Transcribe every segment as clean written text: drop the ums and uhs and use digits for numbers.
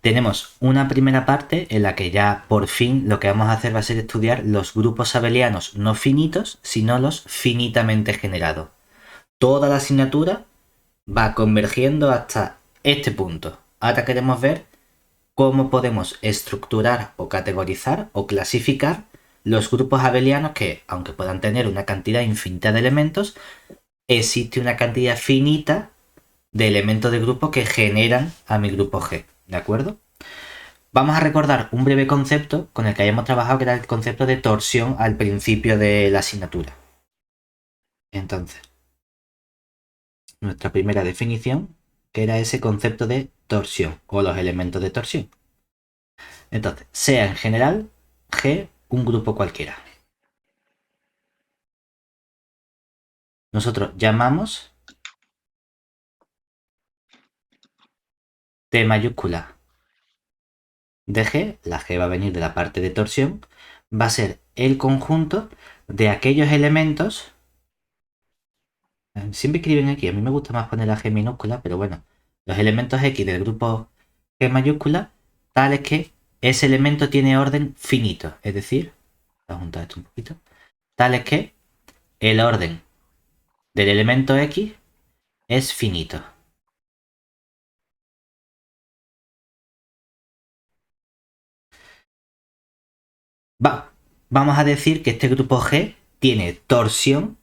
tenemos una primera parte en la que ya por fin lo que vamos a hacer va a ser estudiar los grupos abelianos no finitos, sino los finitamente generados. Toda la asignatura va convergiendo hasta este punto. Ahora queremos ver cómo podemos estructurar o categorizar o clasificar los grupos abelianos que, aunque puedan tener una cantidad infinita de elementos, existe una cantidad finita de elementos de grupo que generan a mi grupo G. ¿De acuerdo? Vamos a recordar un breve concepto con el que hayamos trabajado, que era el concepto de torsión al principio de la asignatura. Entonces, nuestra primera definición, que era ese concepto de torsión o los elementos de torsión. Entonces, sea en general G un grupo cualquiera. Nosotros llamamos T mayúscula de G, la G va a venir de la parte de torsión, va a ser el conjunto de aquellos elementos. Siempre escriben aquí, a mí me gusta más poner la G minúscula, pero bueno, los elementos X del grupo G mayúscula, tales que ese elemento tiene orden finito, es decir, voy a juntar esto un poquito, tales que el orden del elemento X es finito. Vamos a decir que este grupo G tiene torsión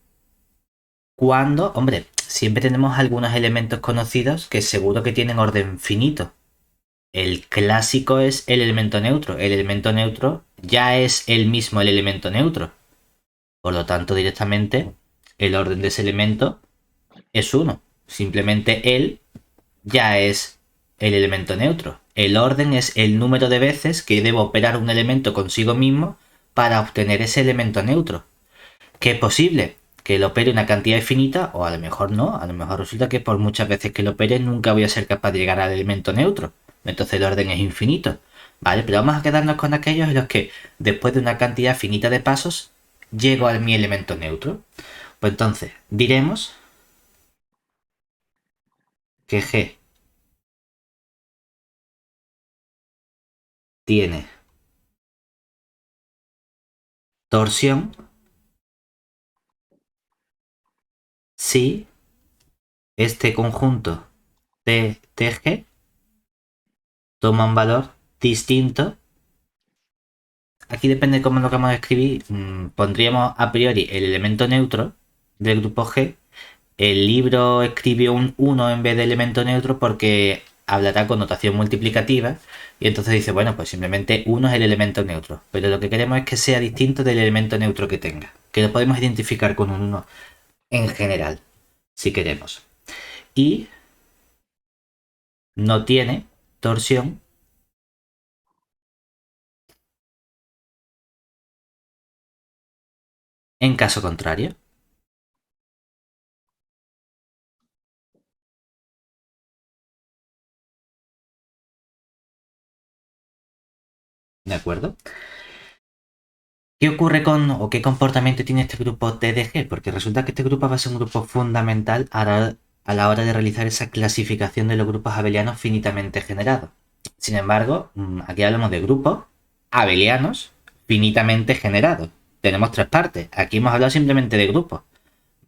cuando, hombre, siempre tenemos algunos elementos conocidos que seguro que tienen orden finito. El clásico es el elemento neutro. El elemento neutro ya es el mismo el elemento neutro. Por lo tanto, directamente el orden de ese elemento es 1. Simplemente él ya es el elemento neutro. El orden es el número de veces que debe operar un elemento consigo mismo para obtener ese elemento neutro. ¿Qué es posible? Que lo opere una cantidad infinita, o a lo mejor no, a lo mejor resulta que por muchas veces que lo opere nunca voy a ser capaz de llegar al elemento neutro. Entonces el orden es infinito. ¿Vale? Pero vamos a quedarnos con aquellos en los que después de una cantidad finita de pasos llego a mi elemento neutro. Pues entonces diremos que G tiene torsión si este conjunto TG toma un valor distinto. Aquí depende de cómo lo vamos a escribir. Pondríamos a priori el elemento neutro del grupo G. El libro escribió un 1 en vez de elemento neutro porque hablará con notación multiplicativa y entonces dice, bueno, pues simplemente 1 es el elemento neutro. Pero lo que queremos es que sea distinto del elemento neutro que tenga. Que lo podemos identificar con un 1 en general, si queremos. Y no tiene torsión en caso contrario. ¿De acuerdo? ¿Qué ocurre con o qué comportamiento tiene este grupo TDG? Porque resulta que este grupo va a ser un grupo fundamental a la hora de realizar esa clasificación de los grupos abelianos finitamente generados. Sin embargo, aquí hablamos de grupos abelianos finitamente generados. Tenemos tres partes. Aquí hemos hablado simplemente de grupos.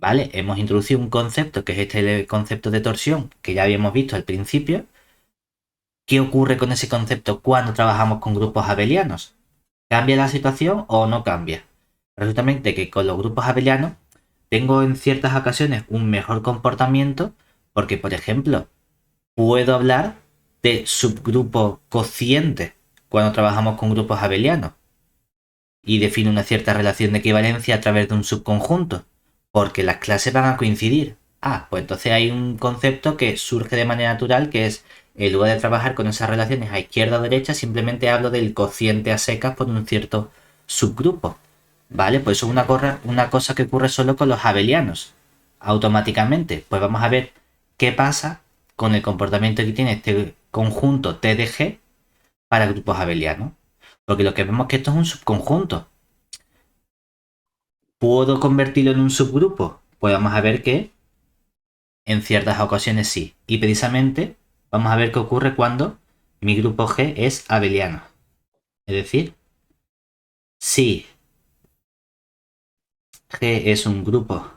¿Vale? Hemos introducido un concepto que es este concepto de torsión que ya habíamos visto al principio. ¿Qué ocurre con ese concepto cuando trabajamos con grupos abelianos? ¿Cambia la situación o no cambia? Resulta que con los grupos abelianos tengo en ciertas ocasiones un mejor comportamiento porque, por ejemplo, puedo hablar de subgrupo cociente cuando trabajamos con grupos abelianos y defino una cierta relación de equivalencia a través de un subconjunto porque las clases van a coincidir. Pues entonces hay un concepto que surge de manera natural que es, en lugar de trabajar con esas relaciones a izquierda o derecha, simplemente hablo del cociente a secas por un cierto subgrupo. ¿Vale? Pues eso es una cosa que ocurre solo con los abelianos. Automáticamente. Pues vamos a ver qué pasa con el comportamiento que tiene este conjunto TDG para grupos abelianos. Porque lo que vemos es que esto es un subconjunto. ¿Puedo convertirlo en un subgrupo? Pues vamos a ver que en ciertas ocasiones sí. Y precisamente vamos a ver qué ocurre cuando mi grupo G es abeliano. Es decir, si G es un grupo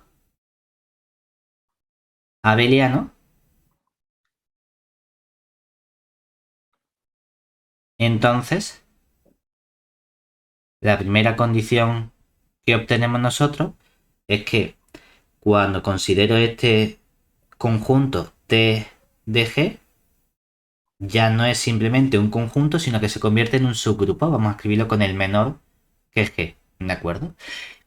abeliano, entonces la primera condición que obtenemos nosotros es que cuando considero este conjunto T de G, ya no es simplemente un conjunto, sino que se convierte en un subgrupo. Vamos a escribirlo con el menor que es G, ¿de acuerdo?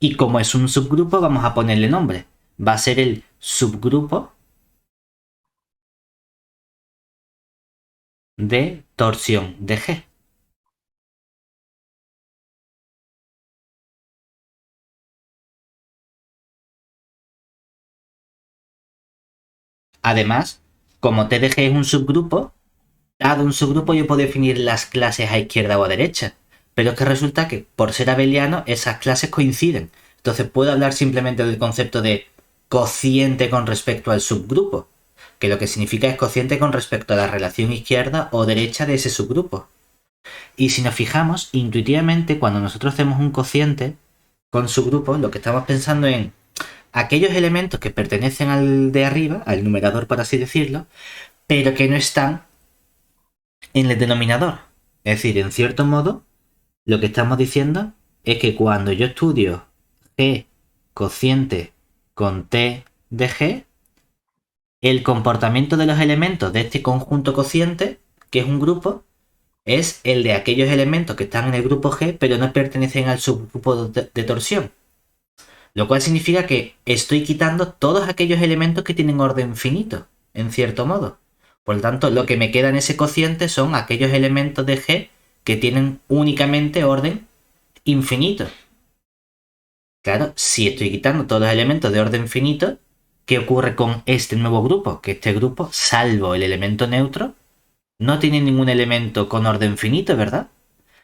Y como es un subgrupo, vamos a ponerle nombre. Va a ser el subgrupo de torsión de G. Además, como T de G es un subgrupo, dado un subgrupo yo puedo definir las clases a izquierda o a derecha. Pero es que resulta que por ser abeliano esas clases coinciden. Entonces puedo hablar simplemente del concepto de cociente con respecto al subgrupo, que lo que significa es cociente con respecto a la relación izquierda o derecha de ese subgrupo. Y si nos fijamos, intuitivamente cuando nosotros hacemos un cociente con subgrupos, lo que estamos pensando en aquellos elementos que pertenecen al de arriba, al numerador por así decirlo, pero que no están en el denominador. Es decir, en cierto modo, lo que estamos diciendo es que cuando yo estudio G cociente con T de G, el comportamiento de los elementos de este conjunto cociente, que es un grupo, es el de aquellos elementos que están en el grupo G, pero no pertenecen al subgrupo de torsión. Lo cual significa que estoy quitando todos aquellos elementos que tienen orden finito, en cierto modo. Por lo tanto, lo que me queda en ese cociente son aquellos elementos de G que tienen únicamente orden infinito. Claro, si estoy quitando todos los elementos de orden finito, ¿qué ocurre con este nuevo grupo? Que este grupo, salvo el elemento neutro, no tiene ningún elemento con orden finito, ¿verdad?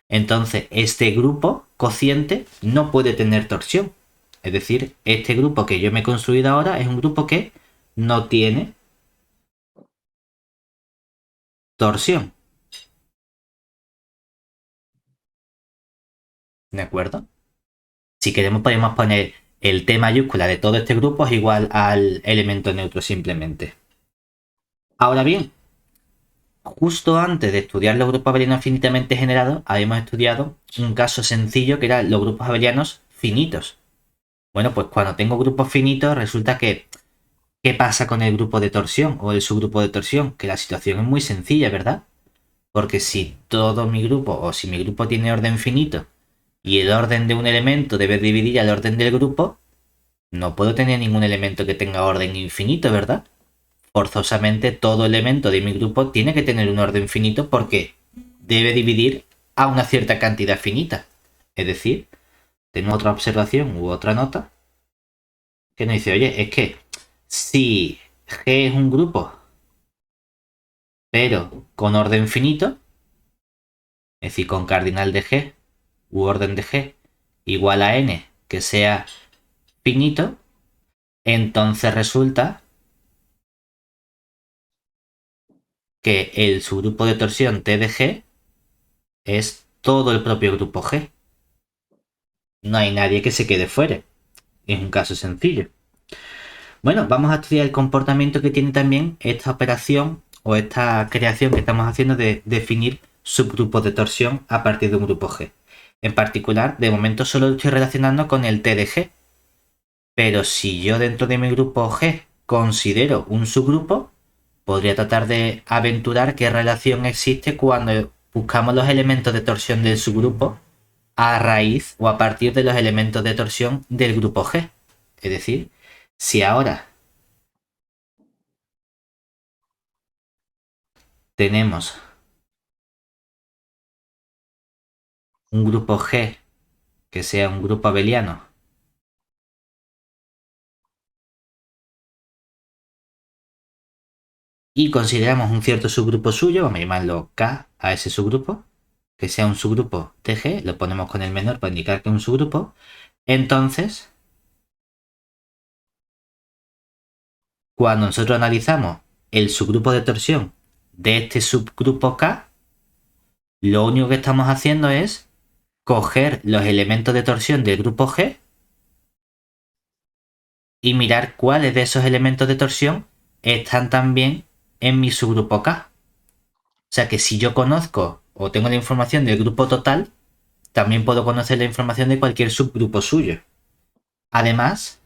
Entonces, este grupo cociente no puede tener torsión. Es decir, este grupo que yo me he construido ahora es un grupo que no tiene torsión. ¿De acuerdo? Si queremos podemos poner el T mayúscula de todo este grupo es igual al elemento neutro simplemente. Ahora bien, justo antes de estudiar los grupos abelianos finitamente generados, habíamos estudiado un caso sencillo que eran los grupos abelianos finitos. Bueno, pues cuando tengo grupos finitos resulta que ¿qué pasa con el grupo de torsión o el subgrupo de torsión? Que la situación es muy sencilla, ¿verdad? Porque si todo mi grupo o si mi grupo tiene orden finito y el orden de un elemento debe dividir al orden del grupo, no puedo tener ningún elemento que tenga orden infinito, ¿verdad? Forzosamente todo elemento de mi grupo tiene que tener un orden finito porque debe dividir a una cierta cantidad finita. Es decir, tengo otra observación u otra nota que nos dice, oye, es que si G es un grupo pero con orden finito, es decir, con cardinal de G u orden de G igual a n que sea finito, entonces resulta que el subgrupo de torsión T de G es todo el propio grupo G. No hay nadie que se quede fuera. Es un caso sencillo. Bueno, vamos a estudiar el comportamiento que tiene también esta operación o esta creación que estamos haciendo de definir subgrupos de torsión a partir de un grupo G. En particular, de momento solo lo estoy relacionando con el T de G. Pero si yo dentro de mi grupo G considero un subgrupo, podría tratar de aventurar qué relación existe cuando buscamos los elementos de torsión del subgrupo a raíz o a partir de los elementos de torsión del grupo G. Es decir, si ahora tenemos un grupo G que sea un grupo abeliano y consideramos un cierto subgrupo suyo, vamos a llamarlo K a ese subgrupo, que sea un subgrupo TG, lo ponemos con el menor para indicar que es un subgrupo, entonces, cuando nosotros analizamos el subgrupo de torsión de este subgrupo K, Lo único que estamos haciendo es coger los elementos de torsión del grupo G y mirar cuáles de esos elementos de torsión están también en mi subgrupo K. O sea que si yo conozco o tengo la información del grupo total, también puedo conocer la información de cualquier subgrupo suyo. Además,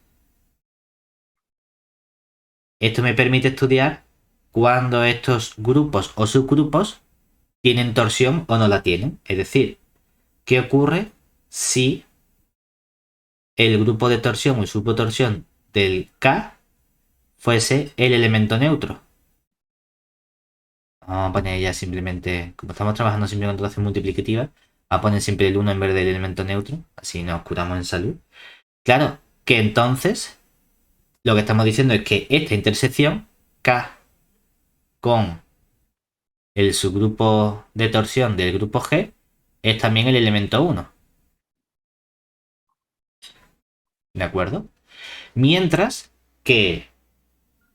esto me permite estudiar cuándo estos grupos o subgrupos tienen torsión o no la tienen. Es decir, qué ocurre si el grupo de torsión o el subgrupo de torsión del K fuese el elemento neutro. Vamos a poner ya simplemente, como estamos trabajando siempre con relación multiplicativa, vamos a poner siempre el 1 en vez del elemento neutro, así nos curamos en salud. Claro, que entonces lo que estamos diciendo es que esta intersección K con el subgrupo de torsión del grupo G es también el elemento 1. ¿De acuerdo? Mientras que,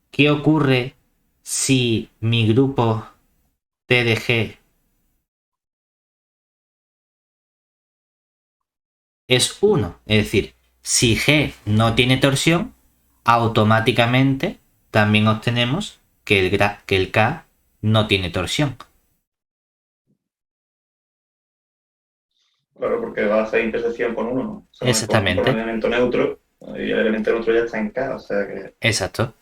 ¿qué ocurre si mi grupo T de G es 1? Es decir, si G no tiene torsión, automáticamente también obtenemos que el K no tiene torsión. Claro, porque va a hacer intersección con uno, ¿no? O sea, con el Exactamente. elemento neutro, y el elemento neutro ya está en K, o sea que... Exacto.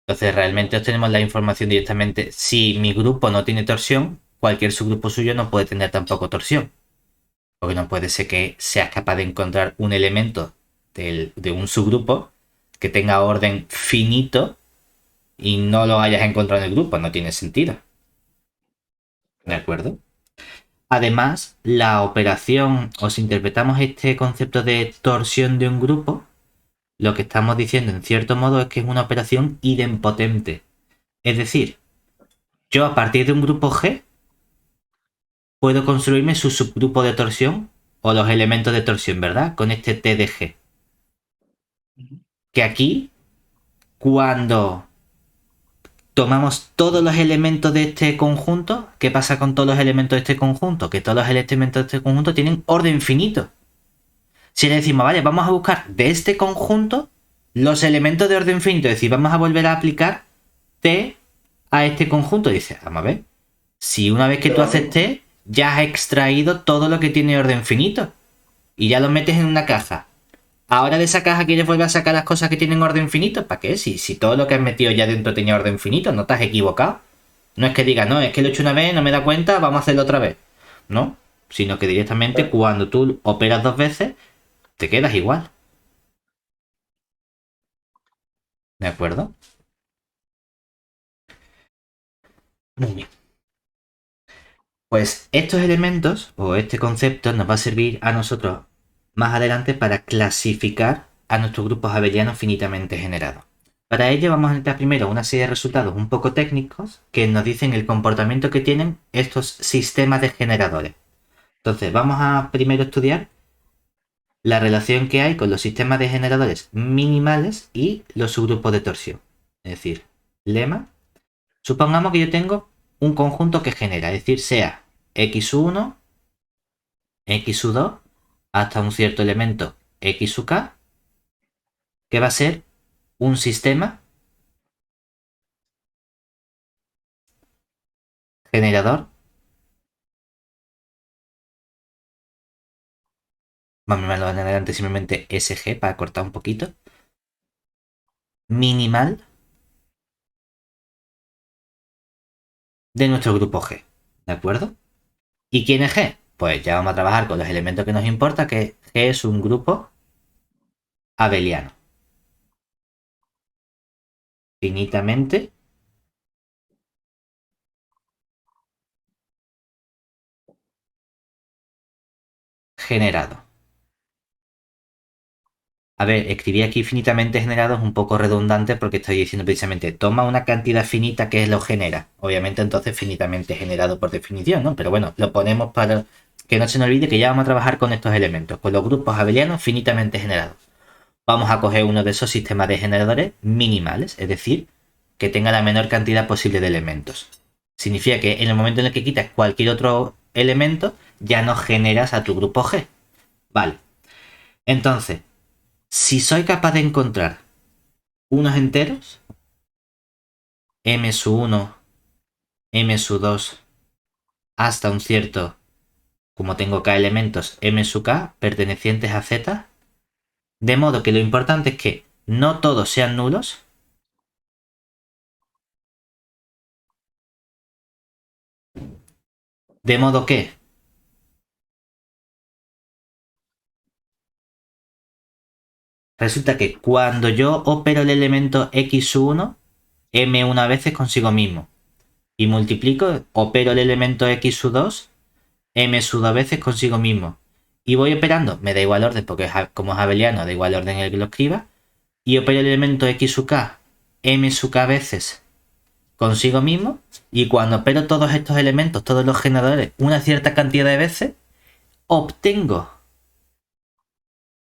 Entonces realmente obtenemos la información directamente. Si mi grupo no tiene torsión, cualquier subgrupo suyo no puede tener tampoco torsión. Porque no puede ser que seas capaz de encontrar un elemento de un subgrupo que tenga orden finito y no lo hayas encontrado en el grupo. No tiene sentido. ¿De acuerdo? Además, la operación, o si interpretamos este concepto de torsión de un grupo, lo que estamos diciendo en cierto modo es que es una operación idempotente. Es decir, yo a partir de un grupo G puedo construirme su subgrupo de torsión o los elementos de torsión, ¿verdad? Con este T de G. Que aquí, cuando tomamos todos los elementos de este conjunto, ¿qué pasa con todos los elementos de este conjunto? Que todos los elementos de este conjunto tienen orden finito. Si le decimos, vale, vamos a buscar de este conjunto los elementos de orden finito, es decir, vamos a volver a aplicar T a este conjunto, dice, vamos a ver, si una vez que tú haces T, ya has extraído todo lo que tiene orden finito y ya lo metes en una caja. Ahora de esa caja quieres volver a sacar las cosas que tienen orden finito, ¿para qué? Si todo lo que has metido ya dentro tenía orden finito, no te has equivocado. No es que digas, no, es que lo he hecho una vez, no me da cuenta, vamos a hacerlo otra vez. No, sino que directamente cuando tú operas dos veces, te quedas igual. ¿De acuerdo? Muy bien. Pues estos elementos o este concepto nos va a servir a nosotros más adelante para clasificar a nuestros grupos abelianos finitamente generados. Para ello vamos a necesitar primero una serie de resultados un poco técnicos que nos dicen el comportamiento que tienen estos sistemas de generadores. Entonces vamos a primero estudiar la relación que hay con los sistemas de generadores minimales y los subgrupos de torsión. Es decir, lema. Supongamos que yo tengo un conjunto que genera, es decir, sea x1, x2, hasta un cierto elemento x k, que va a ser un sistema generador. Vamos a poner adelante simplemente SG para cortar un poquito. Minimal de nuestro grupo G. ¿De acuerdo? ¿Y quién es G? Pues ya vamos a trabajar con los elementos que nos importa, que G es un grupo abeliano. Finitamente generado. A ver, escribí aquí finitamente generado es un poco redundante porque estoy diciendo precisamente toma una cantidad finita que lo genera. Obviamente entonces finitamente generado por definición, ¿no? Pero bueno, lo ponemos para que no se nos olvide que ya vamos a trabajar con estos elementos, con los grupos abelianos finitamente generados. Vamos a coger uno de esos sistemas de generadores minimales, es decir, que tenga la menor cantidad posible de elementos. Significa que en el momento en el que quitas cualquier otro elemento, ya no generas a tu grupo G. Vale. Entonces, si soy capaz de encontrar unos enteros, m-1, m-2, hasta un cierto, como tengo k elementos, m-k, pertenecientes a z, de modo que lo importante es que no todos sean nulos, de modo que resulta que cuando yo opero el elemento x1, m una veces consigo mismo. Y multiplico, opero el elemento x2, m2 veces consigo mismo. Y voy operando, me da igual orden porque como es abeliano, da igual orden en el que lo escriba. Y opero el elemento x sub k, m sub k veces consigo mismo. Y cuando opero todos estos elementos, todos los generadores, una cierta cantidad de veces, obtengo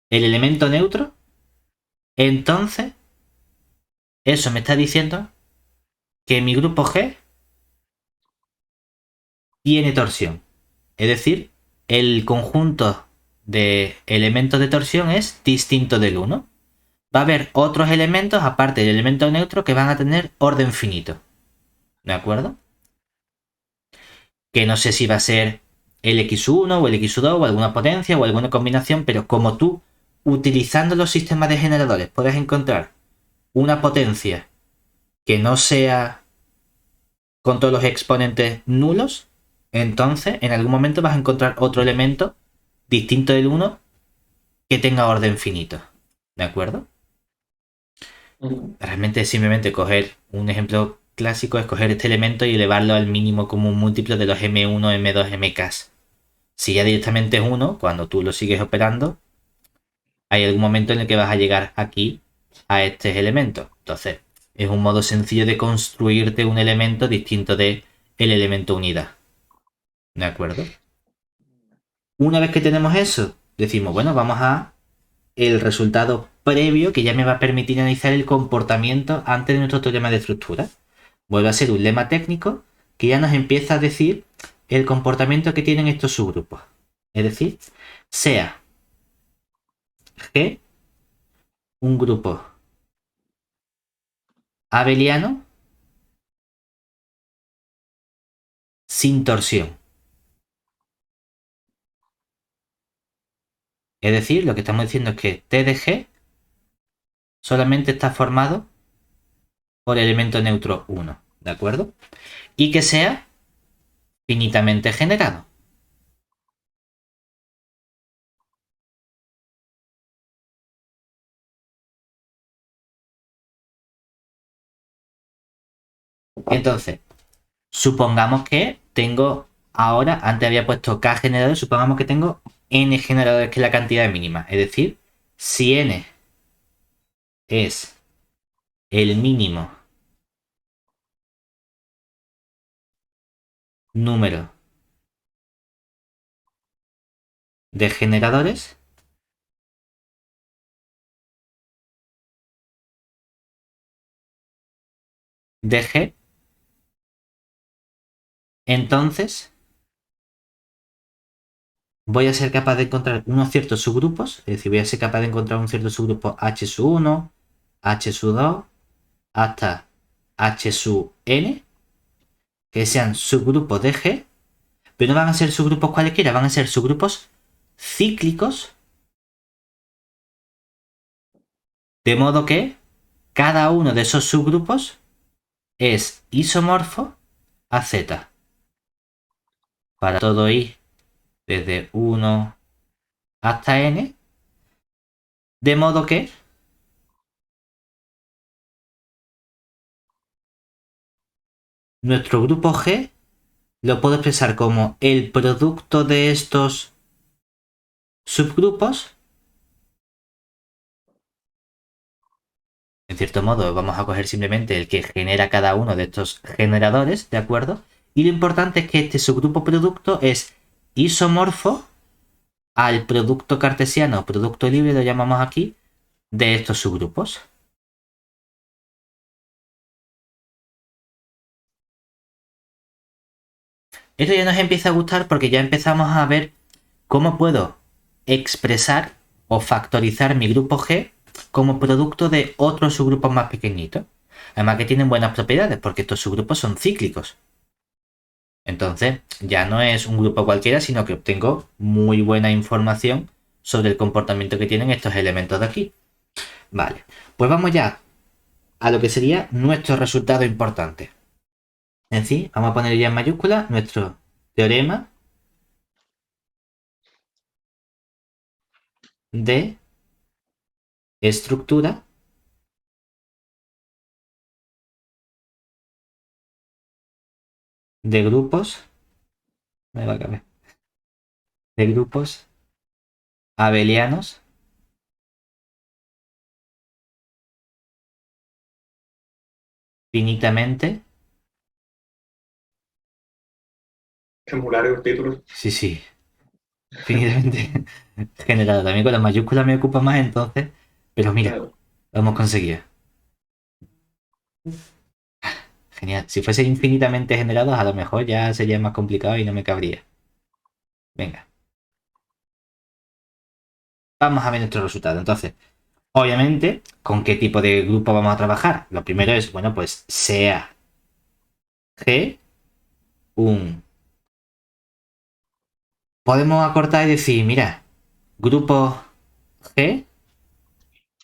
el elemento neutro. Entonces, eso me está diciendo que mi grupo G tiene torsión. Es decir, el conjunto de elementos de torsión es distinto del 1. Va a haber otros elementos, aparte del elemento neutro, que van a tener orden finito. ¿De acuerdo? Que no sé si va a ser el x1 o el x2 o alguna potencia o alguna combinación, pero como tú, utilizando los sistemas de generadores, puedes encontrar una potencia que no sea con todos los exponentes nulos, entonces en algún momento vas a encontrar otro elemento distinto del 1 que tenga orden finito. ¿De acuerdo? Realmente es simplemente coger un ejemplo clásico, es coger este elemento y elevarlo al mínimo común múltiplo de los M1, M2, MK. Si ya directamente es 1, cuando tú lo sigues operando, hay algún momento en el que vas a llegar aquí a este elemento. Entonces, es un modo sencillo de construirte un elemento distinto del elemento unidad. ¿De acuerdo? Una vez que tenemos eso, decimos, bueno, vamos a el resultado previo que ya me va a permitir analizar el comportamiento antes de nuestro teorema de estructura. Vuelve a ser un lema técnico que ya nos empieza a decir el comportamiento que tienen estos subgrupos. Es decir, sea G un grupo abeliano sin torsión. Es decir, lo que estamos diciendo es que T de G solamente está formado por el elemento neutro 1, ¿de acuerdo? Y que sea finitamente generado. Entonces, supongamos que tengo ahora, antes había puesto K generadores, supongamos que tengo N generadores, que es la cantidad mínima. Es decir, si N es el mínimo número de generadores, de G, entonces voy a ser capaz de encontrar unos ciertos subgrupos, es decir, voy a ser capaz de encontrar un cierto subgrupo H sub 1, H sub 2, hasta H sub n, que sean subgrupos de G, pero no van a ser subgrupos cualquiera, van a ser subgrupos cíclicos, de modo que cada uno de esos subgrupos es isomorfo a Z. Para todo I desde 1 hasta N, de modo que nuestro grupo G lo puedo expresar como el producto de estos subgrupos. En cierto modo, vamos a coger simplemente el que genera cada uno de estos generadores, ¿de acuerdo? Y lo importante es que este subgrupo producto es isomorfo al producto cartesiano, producto libre, lo llamamos aquí, de estos subgrupos. Esto ya nos empieza a gustar porque ya empezamos a ver cómo puedo expresar o factorizar mi grupo G como producto de otros subgrupos más pequeñitos. Además que tienen buenas propiedades porque estos subgrupos son cíclicos. Entonces ya no es un grupo cualquiera, sino que obtengo muy buena información sobre el comportamiento que tienen estos elementos de aquí. Vale, pues vamos ya a lo que sería nuestro resultado importante. En sí, vamos a poner ya en mayúscula nuestro teorema de estructura de grupos, me va a caber, de grupos abelianos finitamente. Emular los títulos. Sí, sí, finitamente generado. También con las mayúsculas me ocupa más entonces, pero mira, Claro. lo hemos conseguido. Genial. Si fuese infinitamente generados, a lo mejor ya sería más complicado y no me cabría. Venga, vamos a ver nuestro resultado. Entonces, obviamente, ¿con qué tipo de grupo vamos a trabajar? Lo primero es, bueno, pues sea G un... Podemos acortar y decir, mira, grupo G,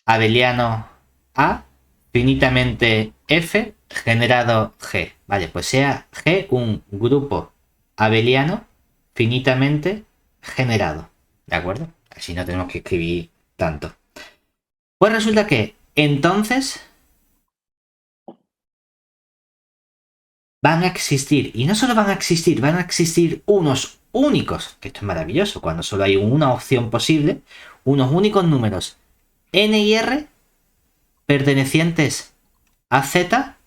abeliano A, finitamente F, generado G. Vale, pues sea G un grupo abeliano finitamente generado. ¿De acuerdo? Así no tenemos que escribir tanto. Pues resulta que entonces van a existir, y no solo van a existir unos únicos, que esto es maravilloso, cuando solo hay una opción posible, unos únicos números n y r pertenecientes a z,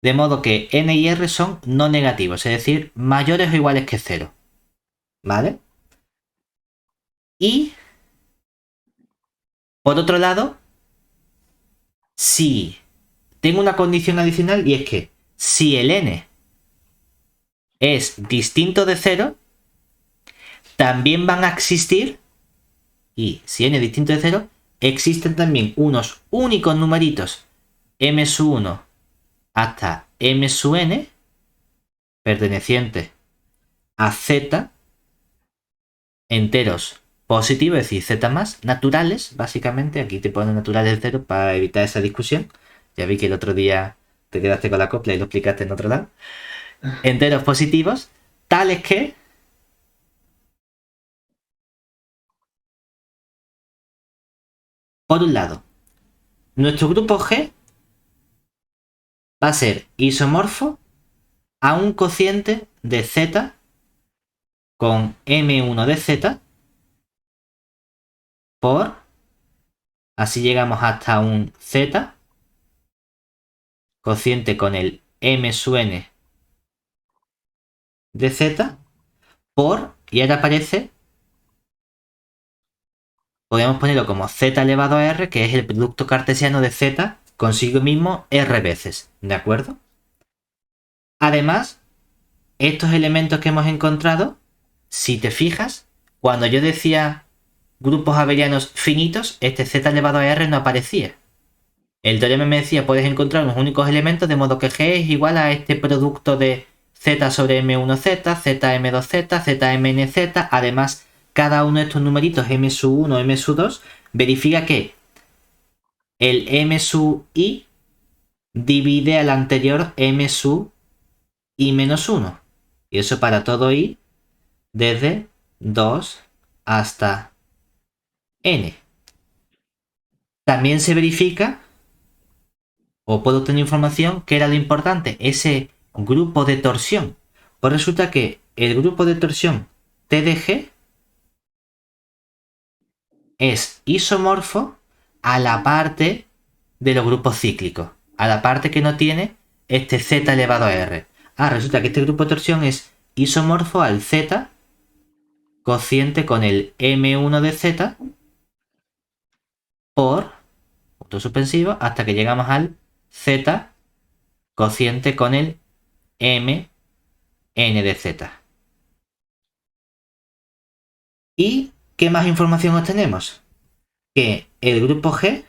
de modo que n y r son no negativos, es decir, mayores o iguales que 0. ¿Vale? Y, por otro lado, si tengo una condición adicional, y es que si el n es distinto de 0, también van a existir, y si n es distinto de 0, existen también unos únicos numeritos m1 hasta m pertenecientes a z, enteros positivos, es decir, z más, naturales, básicamente. Aquí te ponen naturales de 0 para evitar esa discusión. Ya vi que el otro día te quedaste con la copla y lo explicaste en otro lado. Enteros positivos, tales que por un lado, nuestro grupo G va a ser isomorfo a un cociente de z con m1 de z por, así llegamos hasta un z cociente con el m sub n de z por, y ahora aparece, podemos ponerlo como z elevado a r, que es el producto cartesiano de z consigo mismo r veces, ¿de acuerdo? Además, estos elementos que hemos encontrado, si te fijas, cuando yo decía grupos abelianos finitos, este z elevado a r no aparecía. El teorema me decía, puedes encontrar unos únicos elementos, de modo que G es igual a este producto de z sobre m1z, zm2z, zmnz. Además, cada uno de estos numeritos m sub 1, m sub 2, verifica que el m sub i divide al anterior m sub i menos 1. Y eso para todo i desde 2 hasta n. También se verifica, o puedo obtener información, que era lo importante, ese grupo de torsión. Pues resulta que el grupo de torsión TDG es isomorfo a la parte de los grupos cíclicos, a la parte que no tiene este z elevado a r. Resulta que este grupo de torsión es isomorfo al z cociente con el m1 de z por punto suspensivo hasta que llegamos al z cociente con el m n de z. ¿Y qué más información obtenemos? Que el grupo G,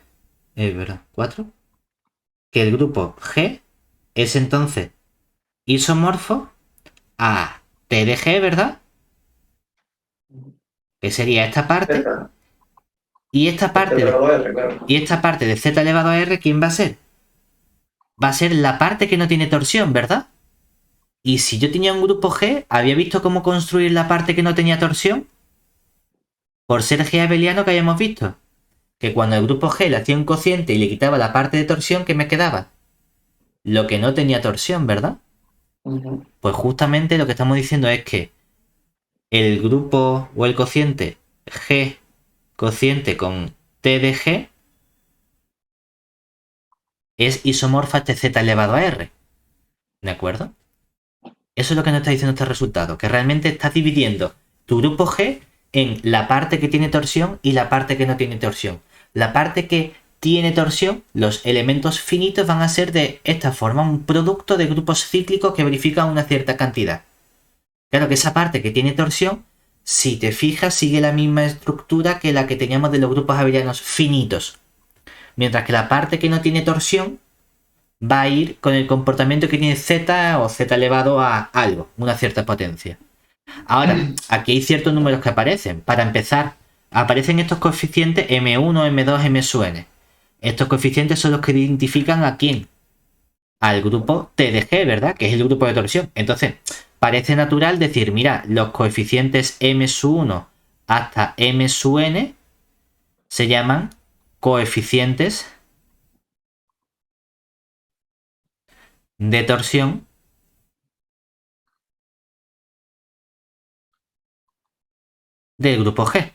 ¿verdad? 4, que el grupo G es entonces isomorfo a T de G, ¿verdad? Que sería esta parte. Z. Y esta Z parte de, elevado a R, claro. y esta parte de Z elevado a R, ¿quién va a ser? Va a ser la parte que no tiene torsión, ¿verdad? Y si yo tenía un grupo G, ¿había visto cómo construir la parte que no tenía torsión? Por ser G abeliano que habíamos visto. Que cuando el grupo G le hacía un cociente y le quitaba la parte de torsión, ¿qué me quedaba? Lo que no tenía torsión, ¿verdad? Pues justamente lo que estamos diciendo es que el grupo o el cociente G cociente con T de G es isomorfo a este Z elevado a R. ¿De acuerdo? Eso es lo que nos está diciendo este resultado, que realmente estás dividiendo tu grupo G en la parte que tiene torsión y la parte que no tiene torsión. La parte que tiene torsión, los elementos finitos van a ser de esta forma, un producto de grupos cíclicos que verifican una cierta cantidad. Claro que esa parte que tiene torsión, si te fijas, sigue la misma estructura que la que teníamos de los grupos abelianos finitos. Mientras que la parte que no tiene torsión va a ir con el comportamiento que tiene Z o Z elevado a algo, una cierta potencia. Ahora, aquí hay ciertos números que aparecen. Para empezar, aparecen estos coeficientes M1, M2, M sub n. Estos coeficientes son los que identifican a quién. Al grupo T de G, ¿verdad? Que es el grupo de torsión. Entonces, parece natural decir, mira, los coeficientes M sub 1 hasta M sub n se llaman coeficientes de torsión del grupo G.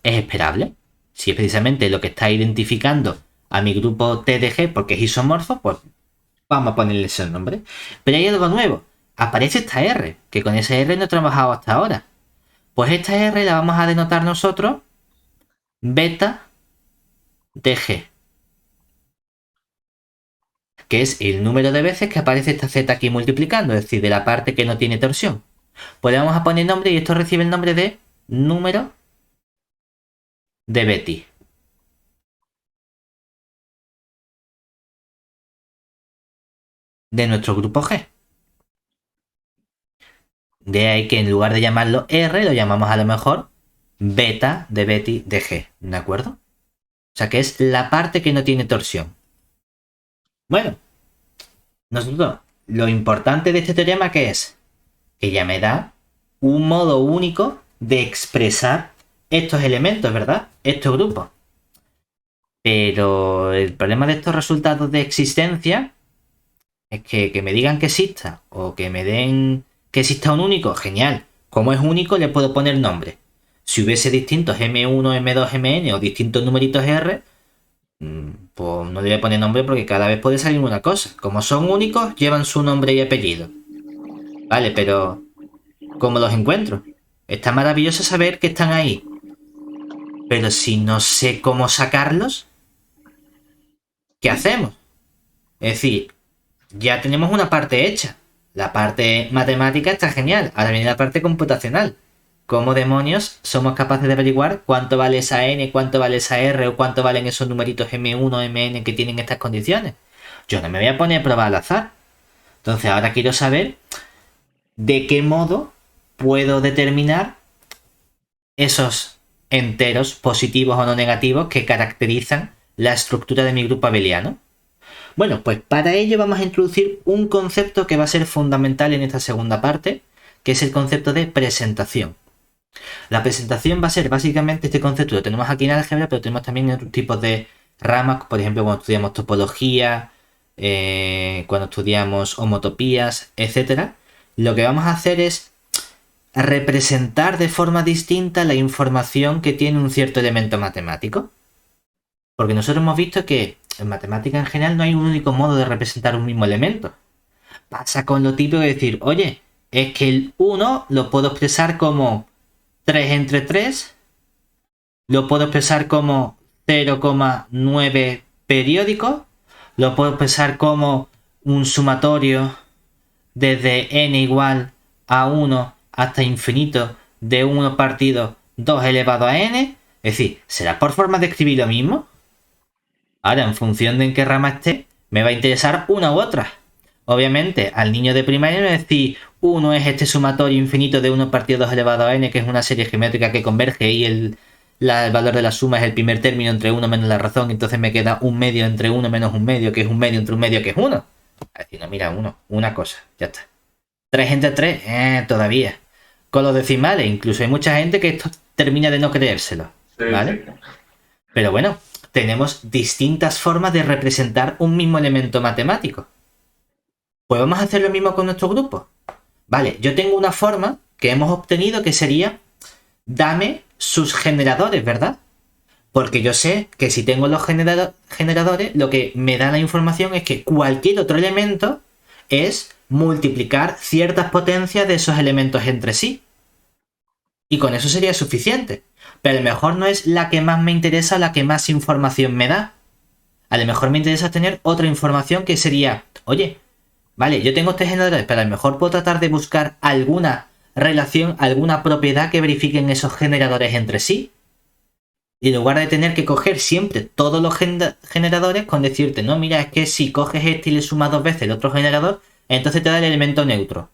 ¿Es esperable? Si es precisamente lo que está identificando a mi grupo T de G porque es isomorfo, pues vamos a ponerle ese nombre. Pero hay algo nuevo. Aparece esta R, que con esa R no he trabajado hasta ahora. Pues esta R la vamos a denotar nosotros beta de G, que es el número de veces que aparece esta Z aquí multiplicando, es decir, de la parte que no tiene torsión. Pues le vamos a poner nombre y esto recibe el nombre de número de Betti. De nuestro grupo G. De ahí que en lugar de llamarlo R, lo llamamos a lo mejor beta de Betti de G, ¿de acuerdo? O sea que es la parte que no tiene torsión. Bueno, nosotros, lo importante de este teorema que es que ya me da un modo único de expresar estos elementos, ¿verdad? Estos grupos. Pero el problema de estos resultados de existencia es que me digan que exista o que me den que exista un único, genial. Como es único, le puedo poner nombre. Si hubiese distintos M1, M2, Mn o distintos numeritos R, pues no le voy a poner nombre porque cada vez puede salir una cosa. Como son únicos, llevan su nombre y apellido. Vale, pero ¿cómo los encuentro? Está maravilloso saber que están ahí. Pero si no sé cómo sacarlos, ¿qué hacemos? Es decir, ya tenemos una parte hecha. La parte matemática está genial. Ahora viene la parte computacional. ¿Cómo demonios somos capaces de averiguar cuánto vale esa n, cuánto vale esa r o cuánto valen esos numeritos m1, mn que tienen estas condiciones? Yo no me voy a poner a probar al azar. Entonces ahora quiero saber de qué modo puedo determinar esos enteros positivos o no negativos que caracterizan la estructura de mi grupo abeliano. Bueno, pues para ello vamos a introducir un concepto que va a ser fundamental en esta segunda parte, que es el concepto de presentación. La presentación va a ser básicamente este concepto, lo tenemos aquí en álgebra, pero tenemos también en otros tipos de ramas, por ejemplo, cuando estudiamos topología, cuando estudiamos homotopías, etc. Lo que vamos a hacer es representar de forma distinta la información que tiene un cierto elemento matemático. Porque nosotros hemos visto que en matemática en general no hay un único modo de representar un mismo elemento. Pasa con lo típico de decir, oye, es que el 1 lo puedo expresar como 3 entre 3, lo puedo expresar como 0,9 periódico, lo puedo expresar como un sumatorio desde n igual a 1 hasta infinito de 1 partido 2 elevado a n. Es decir, ¿será por forma de escribir lo mismo? Ahora, en función de en qué rama esté, me va a interesar una u otra. Obviamente, al niño de primaria me decir 1 es este sumatorio infinito de 1 partido 2 elevado a n, que es una serie geométrica que converge y el valor de la suma es el primer término entre 1 menos la razón, entonces me queda un medio entre 1 menos un medio, que es un medio entre un medio, que es 1. A decir, no, mira, una cosa, ya está. 3 entre 3, todavía. Con los decimales, incluso hay mucha gente que esto termina de no creérselo, ¿vale? Sí. Pero bueno, tenemos distintas formas de representar un mismo elemento matemático. Pues vamos a hacer lo mismo con nuestro grupo. Vale, yo tengo una forma que hemos obtenido que sería dame sus generadores, ¿verdad? Porque yo sé que si tengo los generadores, lo que me da la información es que cualquier otro elemento es multiplicar ciertas potencias de esos elementos entre sí. Y con eso sería suficiente. Pero a lo mejor no es la que más me interesa o la que más información me da. A lo mejor me interesa tener otra información que sería, oye, vale, yo tengo estos generadores, pero a lo mejor puedo tratar de buscar alguna relación, alguna propiedad que verifiquen esos generadores entre sí. Y en lugar de tener que coger siempre todos los generadores con decirte, no, mira, es que si coges este y le sumas 2 veces el otro generador, entonces te da el elemento neutro.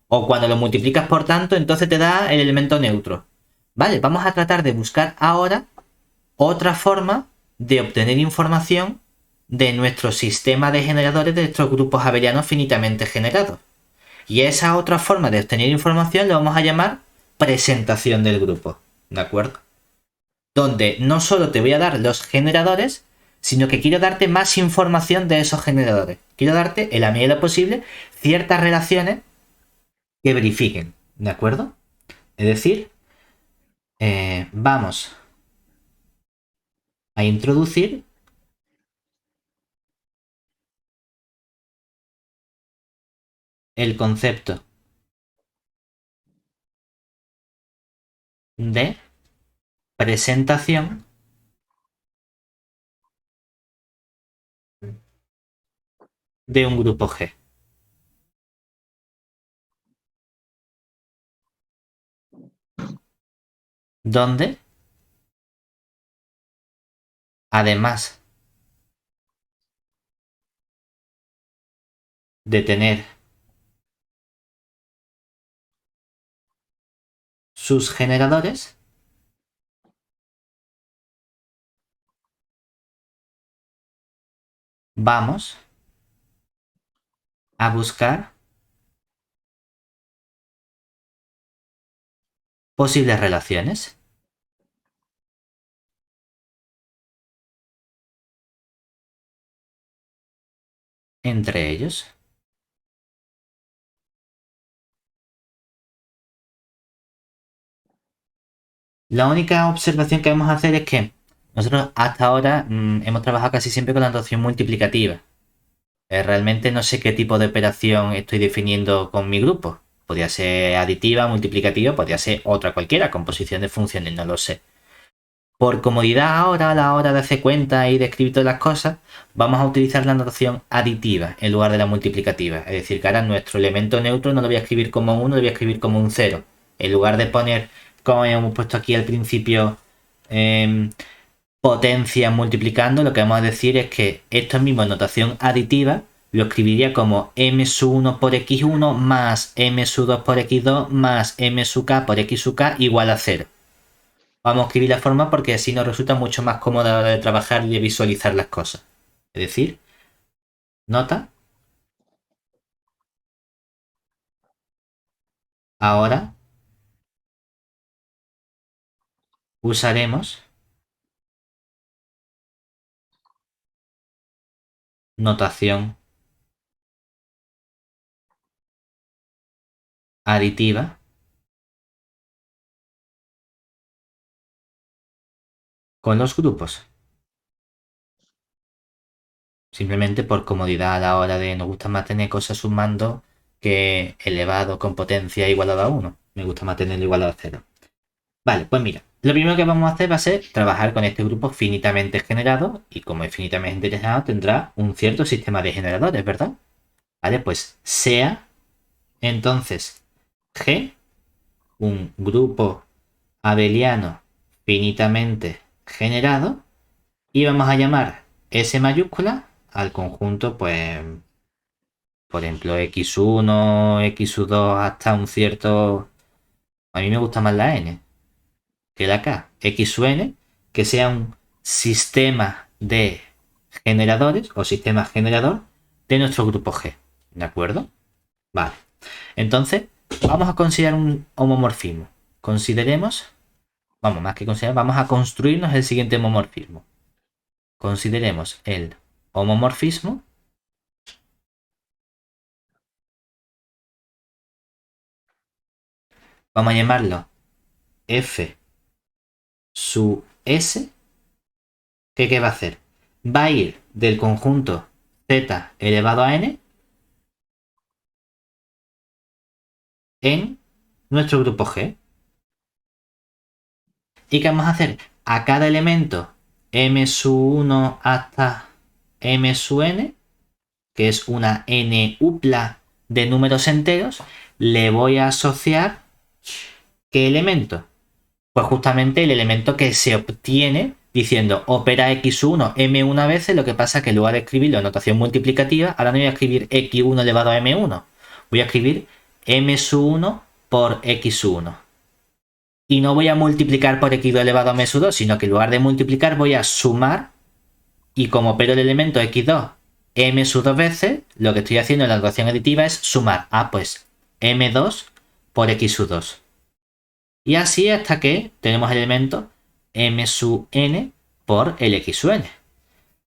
O cuando lo multiplicas por tanto, entonces te da el elemento neutro. Vale, vamos a tratar de buscar ahora otra forma de obtener información de nuestro sistema de generadores de estos grupos abelianos finitamente generados. Y esa otra forma de obtener información la vamos a llamar presentación del grupo. ¿De acuerdo? Donde no solo te voy a dar los generadores, sino que quiero darte más información de esos generadores. Quiero darte, en la medida de lo posible, ciertas relaciones que verifiquen. ¿De acuerdo? Es decir, vamos a introducir el concepto de presentación de un grupo G. Donde, además de tener sus generadores, vamos a buscar posibles relaciones entre ellos. La única observación que vamos a hacer es que nosotros hasta ahora hemos trabajado casi siempre con la notación multiplicativa. Realmente no sé qué tipo de operación estoy definiendo con mi grupo. Podría ser aditiva, multiplicativa, podría ser otra cualquiera, composición de funciones, no lo sé. Por comodidad ahora, a la hora de hacer cuentas y de escribir todas las cosas, vamos a utilizar la notación aditiva en lugar de la multiplicativa. Es decir, que ahora nuestro elemento neutro no lo voy a escribir como 1, lo voy a escribir como un 0. En lugar de poner, como hemos puesto aquí al principio, potencia multiplicando, lo que vamos a decir es que esto mismo en notación aditiva lo escribiría como m sub 1 por x1 más m sub 2 por x2 más m sub k por x sub k igual a 0. Vamos a escribir la forma porque así nos resulta mucho más cómoda a la hora de trabajar y de visualizar las cosas. Es decir, nota. Ahora usaremos notación aditiva con los grupos. Simplemente por comodidad a la hora de nos gusta más tener cosas sumando que elevado con potencia igualada a 1. Me gusta más tenerlo igualado a 0. Vale, pues mira, lo primero que vamos a hacer va a ser trabajar con este grupo finitamente generado y como es finitamente generado tendrá un cierto sistema de generadores, ¿verdad? Vale, pues sea Entonces, G, un grupo abeliano finitamente generado, y vamos a llamar S mayúscula al conjunto, pues, por ejemplo, x1, x2 hasta un cierto... A mí me gusta más la n que la k. Xn, que sea un sistema de generadores o sistema generador de nuestro grupo G. ¿De acuerdo? Vale. Entonces, vamos a considerar un homomorfismo. Consideremos, vamos, más que considerar, vamos a construirnos el siguiente homomorfismo. Consideremos el homomorfismo vamos a llamarlo f sub s, que ¿qué va a hacer? Va a ir del conjunto z elevado a n en nuestro grupo G. ¿Y qué vamos a hacer? A cada elemento m sub 1 hasta m sub n, que es una n upla de números enteros, le voy a asociar ¿qué elemento? Pues justamente el elemento que se obtiene diciendo opera x1 m1 veces, lo que pasa es que en lugar de escribirlo en notación multiplicativa, ahora no voy a escribir x1 elevado a m1, voy a escribir m1 por x1. Y no voy a multiplicar por x2 elevado a m2, sino que en lugar de multiplicar voy a sumar, y como opero el elemento x2 m2 veces, lo que estoy haciendo en la notación aditiva es sumar. Pues m2 por x2. Y así hasta que tenemos el elemento m sub n por el x sub n.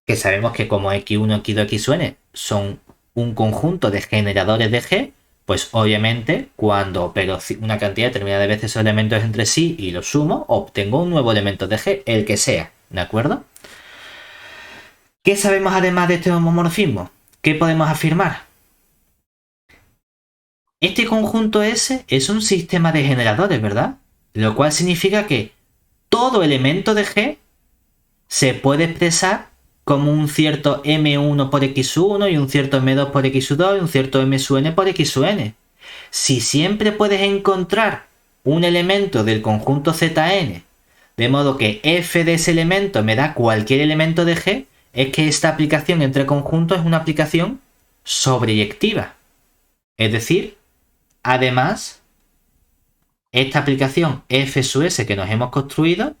Que sabemos que como x1, x2, x sub n son un conjunto de generadores de G, pues obviamente cuando opero una cantidad determinada de veces esos elementos entre sí y los sumo, obtengo un nuevo elemento de G, el que sea, ¿de acuerdo? ¿Qué sabemos además de este homomorfismo? ¿Qué podemos afirmar? Este conjunto S es un sistema de generadores, ¿verdad? Lo cual significa que todo elemento de G se puede expresar como un cierto m1 por x1 y un cierto m2 por x2 y un cierto m sub n por x sub n. Si siempre puedes encontrar un elemento del conjunto Zn, de modo que f de ese elemento me da cualquier elemento de G, es que esta aplicación entre conjuntos es una aplicación sobreyectiva. Es decir, además, esta aplicación f sub s que nos hemos construido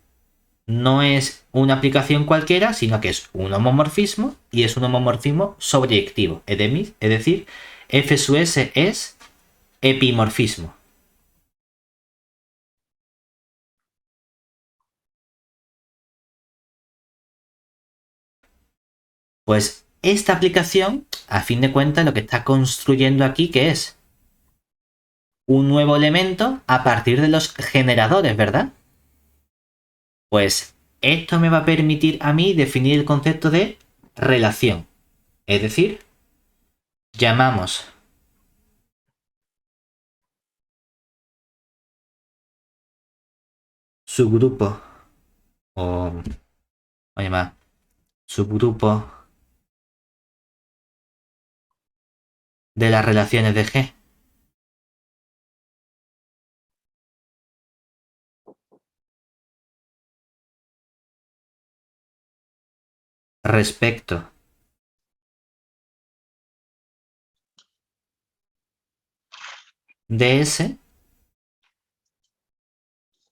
no es una aplicación cualquiera, sino que es un homomorfismo y es un homomorfismo sobreyectivo. Es decir, f sub s es epimorfismo. Pues esta aplicación, a fin de cuentas, lo que está construyendo aquí, ¿qué es? Un nuevo elemento a partir de los generadores, ¿verdad? Pues esto me va a permitir a mí definir el concepto de relación. Es decir, llamamos subgrupo o vamos a llamar subgrupo de las relaciones de G respecto de S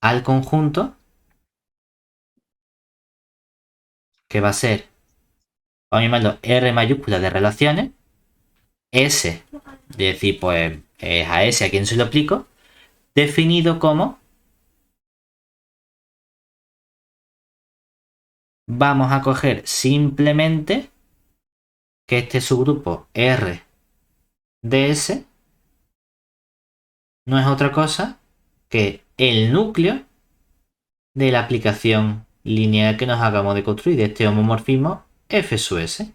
al conjunto que va a ser, vamos a llamarlo R mayúscula de relaciones, S, es decir, pues es a S a quien se lo aplico, definido como vamos a coger simplemente que este subgrupo R de S no es otra cosa que el núcleo de la aplicación lineal que nos acabamos de construir de este homomorfismo f sub s.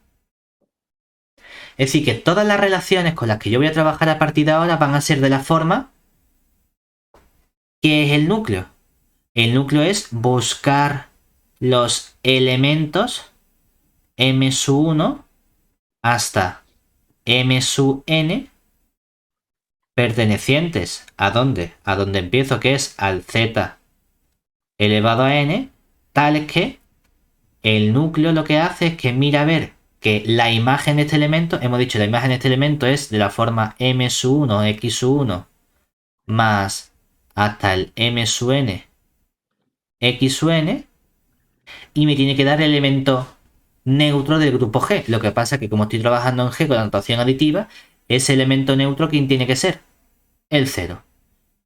Es decir, que todas las relaciones con las que yo voy a trabajar a partir de ahora van a ser de la forma que es el núcleo. El núcleo es buscar los elementos m sub 1 hasta m sub n pertenecientes ¿a dónde? A donde empiezo, que es al z elevado a n, tales que el núcleo lo que hace es que mira a ver que la imagen de este elemento, hemos dicho la imagen de este elemento es de la forma m sub 1 x sub 1 más hasta el m sub n x sub n, y me tiene que dar el elemento neutro del grupo G. Lo que pasa es que como estoy trabajando en G con la notación aditiva, ese elemento neutro, ¿quién tiene que ser? El 0.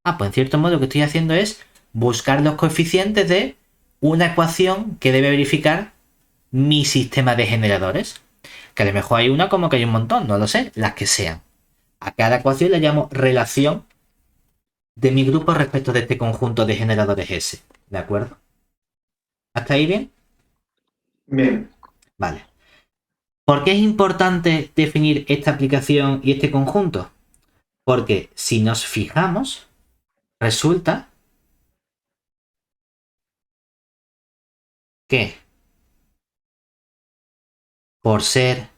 Pues en cierto modo lo que estoy haciendo es buscar los coeficientes de una ecuación que debe verificar mi sistema de generadores. Que a lo mejor hay una como que hay un montón, no lo sé, las que sean. A cada ecuación le llamo relación de mi grupo respecto de este conjunto de generadores S. ¿De acuerdo? ¿Hasta ahí bien? Bien. Vale. ¿Por qué es importante definir esta aplicación y este conjunto? Porque si nos fijamos, resulta que por ser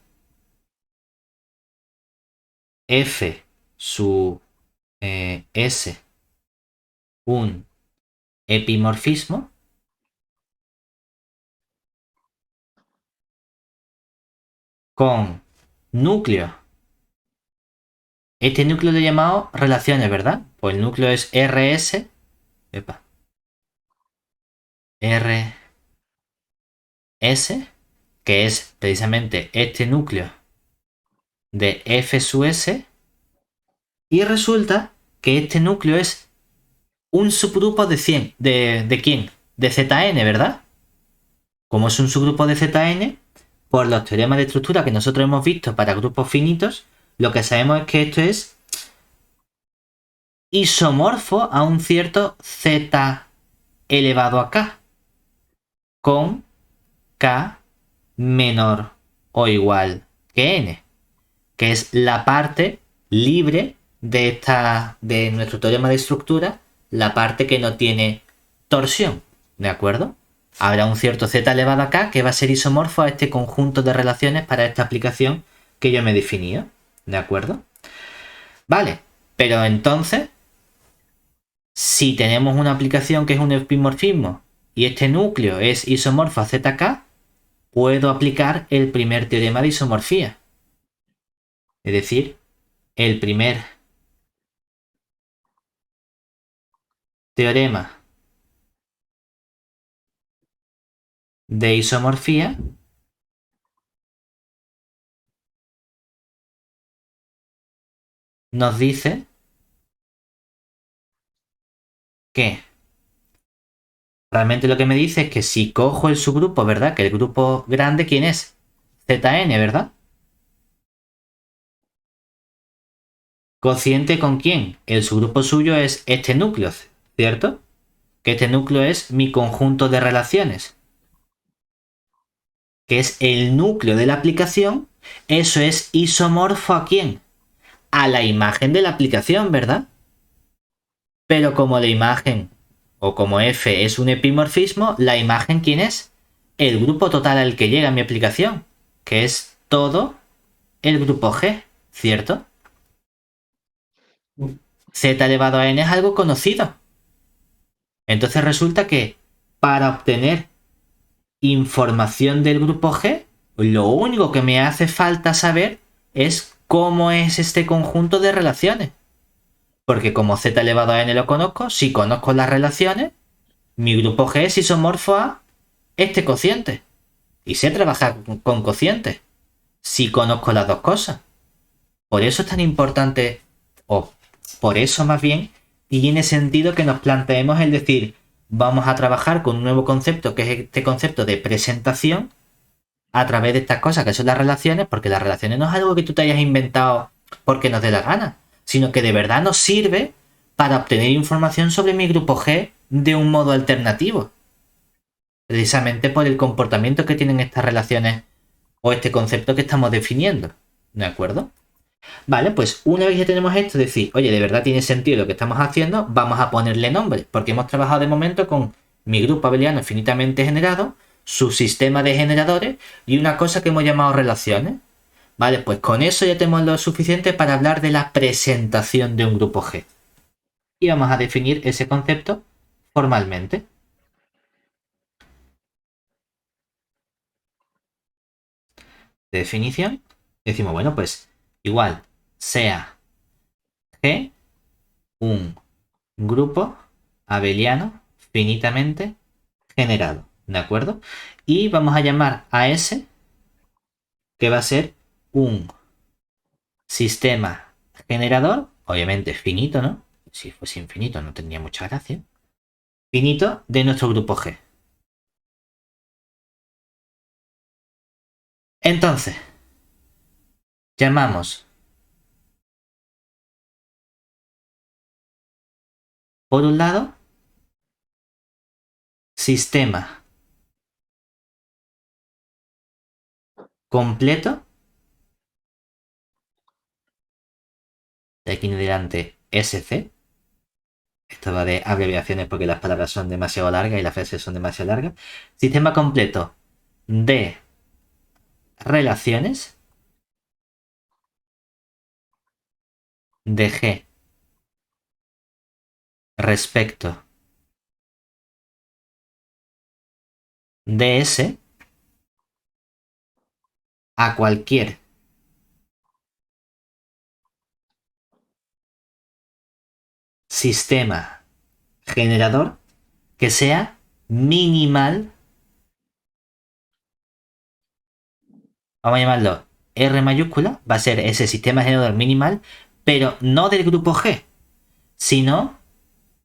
f su S un epimorfismo, con núcleo. Este núcleo lo he llamado relaciones, ¿verdad? Pues el núcleo es RS. Epa. RS, que es precisamente este núcleo de F sub S. Y resulta que este núcleo es un subgrupo de 100. ¿De quién? De ZN, ¿verdad? Como es un subgrupo de ZN, por los teoremas de estructura que nosotros hemos visto para grupos finitos, lo que sabemos es que esto es isomorfo a un cierto Z elevado a K, con K menor o igual que N, que es la parte libre de nuestro teorema de estructura, la parte que no tiene torsión, ¿de acuerdo? Habrá un cierto Z elevado a K que va a ser isomorfo a este conjunto de relaciones para esta aplicación que yo me he definido, ¿de acuerdo? Vale, pero entonces, si tenemos una aplicación que es un epimorfismo y este núcleo es isomorfo a ZK, puedo aplicar el primer teorema de isomorfía. Es decir, el primer teorema de isomorfía nos dice que realmente lo que me dice es que si cojo el subgrupo, ¿verdad? Que el grupo grande, ¿quién es? ZN, ¿verdad? ¿Cociente con quién? El subgrupo suyo es este núcleo, ¿cierto? Que este núcleo es mi conjunto de relaciones, que es el núcleo de la aplicación. Eso es isomorfo ¿a quién? A la imagen de la aplicación, ¿verdad? Pero como la imagen, o como F es un epimorfismo, la imagen ¿quién es? El grupo total al que llega mi aplicación, que es todo el grupo G, ¿cierto? Z elevado a n es algo conocido. Entonces resulta que para obtener información del grupo G, lo único que me hace falta saber es cómo es este conjunto de relaciones. Porque como Z elevado a n lo conozco, si conozco las relaciones, mi grupo G es isomorfo a este cociente. Y sé trabajar con cocientes, si conozco las dos cosas. Por eso es tan importante, o por eso más bien, tiene sentido que nos planteemos el decir, vamos a trabajar con un nuevo concepto, que es este concepto de presentación, a través de estas cosas que son las relaciones, porque las relaciones no es algo que tú te hayas inventado porque nos dé la gana, sino que de verdad nos sirve para obtener información sobre mi grupo G de un modo alternativo. Precisamente por el comportamiento que tienen estas relaciones o este concepto que estamos definiendo. ¿De acuerdo? Vale, pues una vez que tenemos esto, decir, oye, de verdad tiene sentido lo que estamos haciendo, vamos a ponerle nombre, porque hemos trabajado de momento con mi grupo abeliano finitamente generado, su sistema de generadores y una cosa que hemos llamado relaciones. Vale, pues con eso ya tenemos lo suficiente para hablar de la presentación de un grupo G. Y vamos a definir ese concepto formalmente. Definición. Decimos, bueno, pues igual sea G un grupo abeliano finitamente generado. ¿De acuerdo? Y vamos a llamar a S, que va a ser un sistema generador, obviamente finito, ¿no? Si fuese infinito no tendría mucha gracia. Finito de nuestro grupo G. Entonces, llamamos por un lado sistema completo, de aquí en adelante SC. Esto va de abreviaciones porque las palabras son demasiado largas y las frases son demasiado largas. Sistema completo de relaciones de G respecto de S a cualquier sistema generador que sea minimal. Vamos a llamarlo R mayúscula. Va a ser ese sistema generador minimal, pero no del grupo G, sino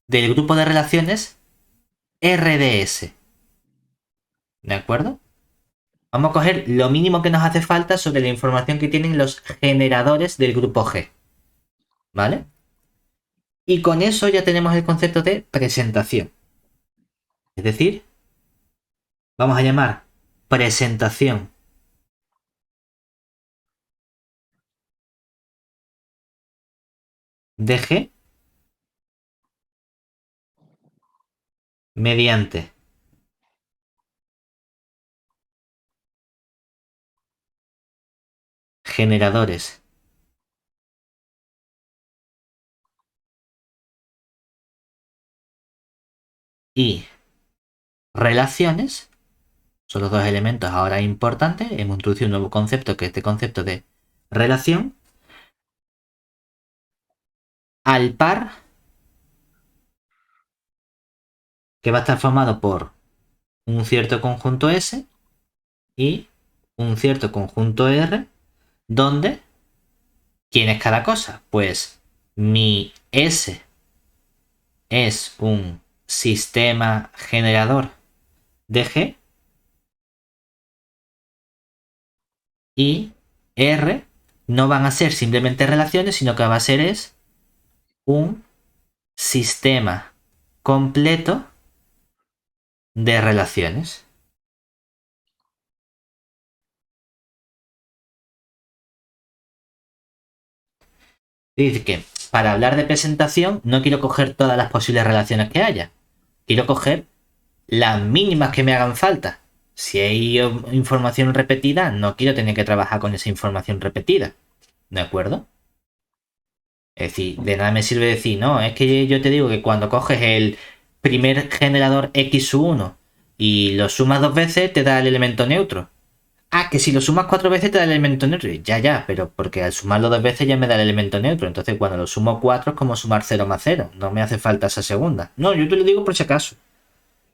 del grupo de relaciones RDS. ¿De acuerdo? Vamos a coger lo mínimo que nos hace falta sobre la información que tienen los generadores del grupo G. ¿Vale? Y con eso ya tenemos el concepto de presentación. Es decir, vamos a llamar presentación de G mediante generadores y relaciones. Son los dos elementos ahora importantes. Hemos introducido un nuevo concepto, que es este concepto de relación, al par, que va a estar formado por un cierto conjunto S y un cierto conjunto R, donde, ¿quién es cada cosa? Pues mi S es un sistema generador de G y R no van a ser simplemente relaciones, sino que va a ser es un sistema completo de relaciones. Dice que para hablar de presentación no quiero coger todas las posibles relaciones que haya. Quiero coger las mínimas que me hagan falta. Si hay información repetida, no quiero tener que trabajar con esa información repetida. ¿De acuerdo? Es decir, de nada me sirve decir, no, es que yo te digo que cuando coges el primer generador X1 y lo sumas dos veces, te da el elemento neutro. Ah, que si lo sumas cuatro veces te da el elemento neutro. Ya, pero porque al sumarlo dos veces ya me da el elemento neutro. Entonces cuando lo sumo 4 es como sumar 0 más 0. No me hace falta esa segunda. No, yo te lo digo por si acaso.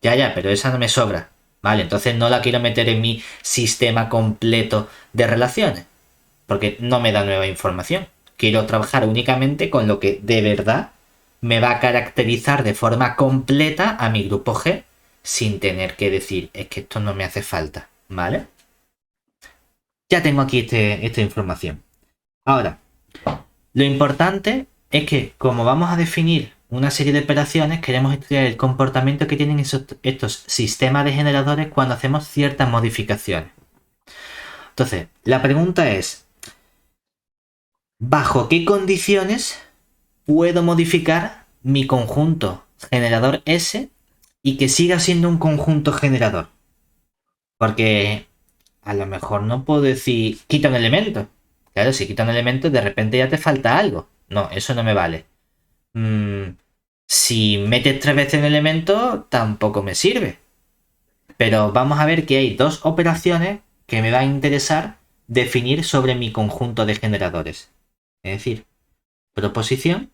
Ya, pero esa no me sobra. Vale, entonces no la quiero meter en mi sistema completo de relaciones. Porque no me da nueva información. Quiero trabajar únicamente con lo que de verdad me va a caracterizar de forma completa a mi grupo G sin tener que decir, es que esto no me hace falta. ¿Vale? Ya tengo aquí esta información. Ahora, lo importante es que como vamos a definir una serie de operaciones, queremos estudiar el comportamiento que tienen estos sistemas de generadores cuando hacemos ciertas modificaciones. Entonces, la pregunta es, ¿bajo qué condiciones puedo modificar mi conjunto generador S y que siga siendo un conjunto generador? Porque a lo mejor no puedo decir, quita un elemento. Claro, si quita un elemento, de repente ya te falta algo. No, eso no me vale. Si metes 3 veces un elemento, tampoco me sirve. Pero vamos a ver que hay dos operaciones que me va a interesar definir sobre mi conjunto de generadores. Es decir, proposición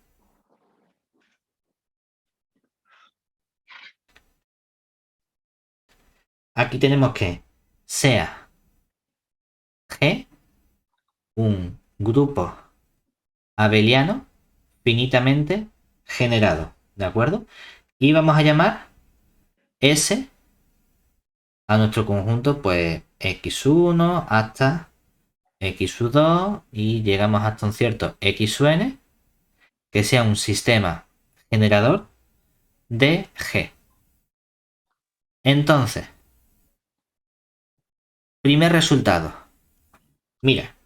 aquí tenemos que sea G un grupo abeliano finitamente generado, ¿de acuerdo? Y vamos a llamar S a nuestro conjunto, pues x1 hasta x2 y llegamos hasta un cierto xn que sea un sistema generador de G. Entonces, primer resultado. Mira,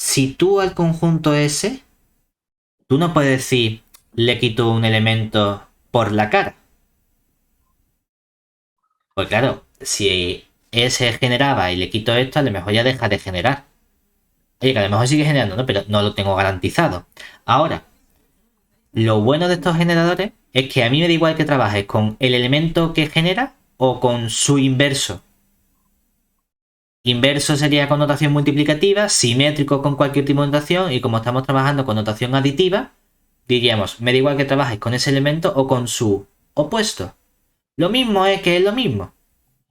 si tú al conjunto S, tú no puedes decir le quito un elemento por la cara. Pues claro, si S generaba y le quito esto, a lo mejor ya deja de generar. Oye, que a lo mejor sigue generando, ¿no? Pero no lo tengo garantizado. Ahora, lo bueno de estos generadores es que a mí me da igual que trabajes con el elemento que genera o con su inverso. Inverso sería con notación multiplicativa, simétrico con cualquier tipo de notación, y como estamos trabajando con notación aditiva, diríamos, me da igual que trabajes con ese elemento o con su opuesto. Lo mismo es que es lo mismo.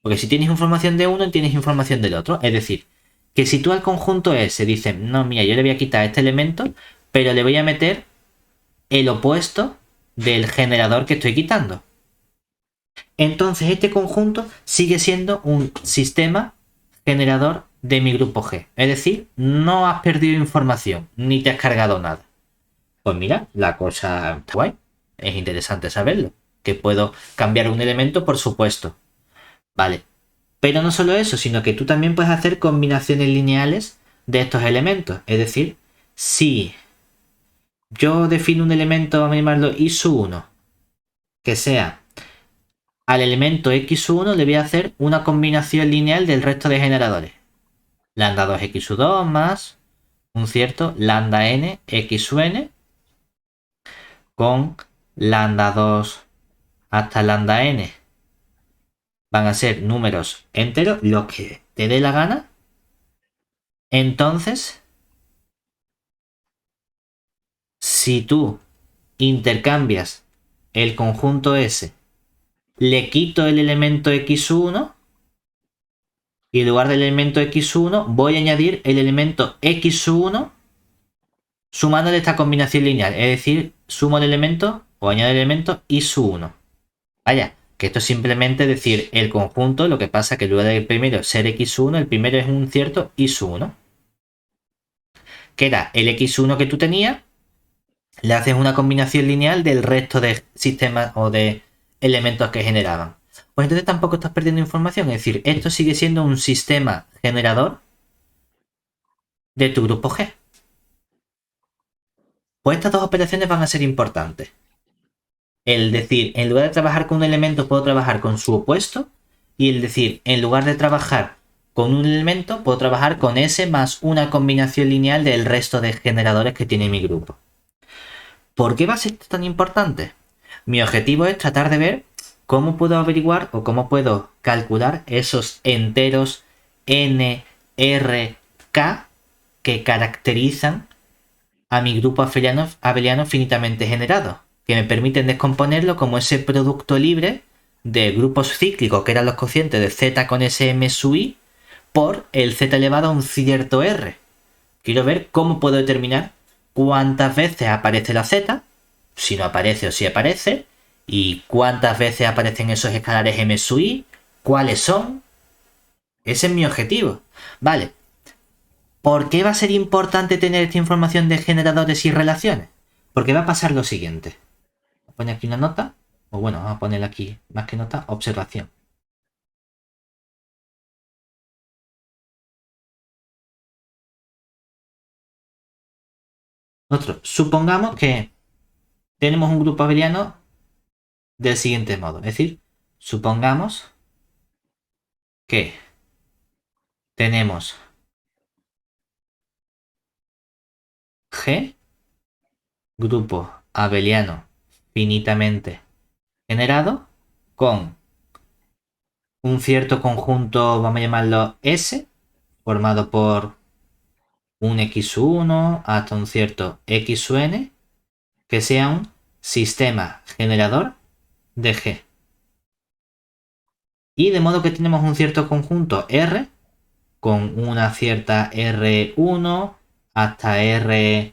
Porque si tienes información de uno, tienes información del otro. Es decir, que si tú al conjunto S dices, no, mira, yo le voy a quitar este elemento, pero le voy a meter el opuesto del generador que estoy quitando. Entonces este conjunto sigue siendo un sistema generador de mi grupo G. Es decir, no has perdido información, ni te has cargado nada. Pues mira, la cosa está guay. Es interesante saberlo. Que puedo cambiar un elemento, por supuesto. Vale. Pero no solo eso, sino que tú también puedes hacer combinaciones lineales de estos elementos. Es decir, si yo defino un elemento, vamos a llamarlo is1, que sea al elemento x1 le voy a hacer una combinación lineal del resto de generadores. Lambda 2 x2 más un cierto lambda n xn con lambda 2 hasta lambda n. Van a ser números enteros, los que te dé la gana. Entonces, si tú intercambias el conjunto S, le quito el elemento x1 y en lugar del elemento x1 voy a añadir el elemento x1 sumándole esta combinación lineal, es decir, sumo el elemento o añado el elemento is1. Vaya, que esto es simplemente decir el conjunto, lo que pasa que en lugar del primero ser x1, el primero es un cierto is1. Que era el x1 que tú tenías, le haces una combinación lineal del resto de sistemas o de elementos que generaban. Pues entonces tampoco estás perdiendo información, es decir, esto sigue siendo un sistema generador de tu grupo G. Pues estas dos operaciones van a ser importantes. El decir, en lugar de trabajar con un elemento, puedo trabajar con su opuesto. Y el decir, en lugar de trabajar con un elemento, puedo trabajar con ese más una combinación lineal del resto de generadores que tiene mi grupo. ¿Por qué va a ser tan importante? Mi objetivo es tratar de ver cómo puedo averiguar o cómo puedo calcular esos enteros n, r, k que caracterizan a mi grupo abeliano finitamente generado, que me permiten descomponerlo como ese producto libre de grupos cíclicos, que eran los cocientes de z con sm sub i, por el z elevado a un cierto r. Quiero ver cómo puedo determinar cuántas veces aparece la z, si no aparece o si aparece, y cuántas veces aparecen esos escalares m sub i, cuáles son. Ese es mi objetivo. Vale. ¿Por qué va a ser importante tener esta información de generadores y relaciones? Porque va a pasar lo siguiente. Voy a poner aquí una nota, o bueno, vamos a poner aquí más que nota, observación. Nosotros supongamos que tenemos un grupo abeliano del siguiente modo. Es decir, supongamos que tenemos G, grupo abeliano finitamente generado con un cierto conjunto, vamos a llamarlo S, formado por un x1 hasta un cierto xn, que sea un sistema generador de G. Y de modo que tenemos un cierto conjunto R con una cierta R1 hasta R,